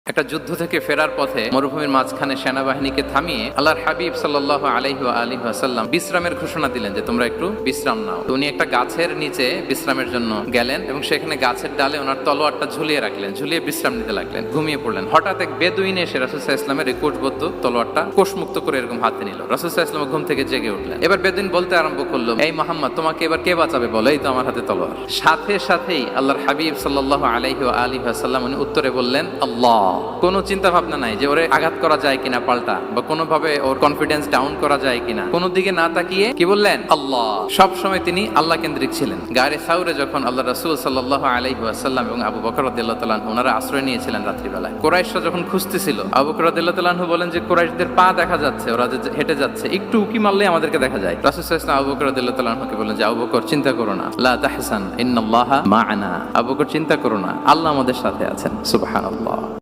একটা যুদ্ধ থেকে ফেরার পথে মরুভূমির মাঝখানে সেনাবাহিনীকে থামিয়ে আল্লাহর হাবিব সাল্লাল্লাহু আলাইহি ওয়াসাল্লাম বিশ্রামের ঘোষণা দিলেন যে তোমরা একটু বিশ্রাম নাও। তো উনি একটা গাছের নিচে বিশ্রামের জন্য গেলেন এবং সেখানে গাছের ডালে ওনার তলোয়ারটা ঝুলিয়ে রাখলেন, ঝুলিয়ে বিশ্রাম নিতে লাগলেন, ঘুমিয়ে পড়লেন। হঠাৎ এক বেদুইন এসে রাসূল সাল্লাল্লাহু আলাইহি ওয়াসাল্লামের এই কোষবদ্ধ তলোয়ারটা কোষমুক্ত করে এরকম হাতে নিল। রাসূল সাল্লাল্লাহু আলাইহি ওয়াসাল্লাম ঘুম থেকে জেগে উঠলেন। এবার বেদুইন বলতে আরম্ভ করলো, এই মুহাম্মদ, তোমাকে এবার কে বাঁচাবে বলো, এই তো আমার হাতে তলোয়ার। সাথে সাথেই আল্লাহর হাবিব সাল্লাল্লাহু আলাইহি ওয়াসাল্লাম উনি উত্তরে বললেন আল্লাহ। কোনো চিন্তা ভাবনা নাই যে ওরে আঘাত করা যায় কিনা পাল্টা, বা কোনোভাবে ওর কনফিডেন্স ডাউন করা যায় কিনা, কোনো দিকে না তাকিয়ে কি বললেন? আল্লাহ। সব সময় তিনি আল্লাহ কেন্দ্রিক ছিলেন। গারে সাউরে যখন আল্লাহ রাসূল সাল্লাল্লাহু আলাইহি ওয়াসাল্লাম এবং আবু বকর রাদিয়াল্লাহু তাআলা আনহু ওনারা আশ্রয় নিয়েছিলেন রাত্রিবেলায়, কুরাইশরা যখন খুঁজতেছিল, আবু বকর রাদিয়াল্লাহু তাআলা আনহু বলেন যে কুরাইশদের পা দেখা যাচ্ছে, ওরা যে হেঁটে যাচ্ছে, একটু উকি মারলেই আমাদেরকে দেখা যায়। রাসূল সাল্লাল্লাহু আলাইহি ওয়াসাল্লাম আবু বকর রাদিয়াল্লাহু তাআলা আনহুকে বলেন যে আবু বকর, চিন্তা করো না, লা তাহসান ইন্নাল্লাহা মা'ানা। আবু বকর, চিন্তা করো না, আল্লাহ আমাদের সাথে আছেন। সুবহানাল্লাহ।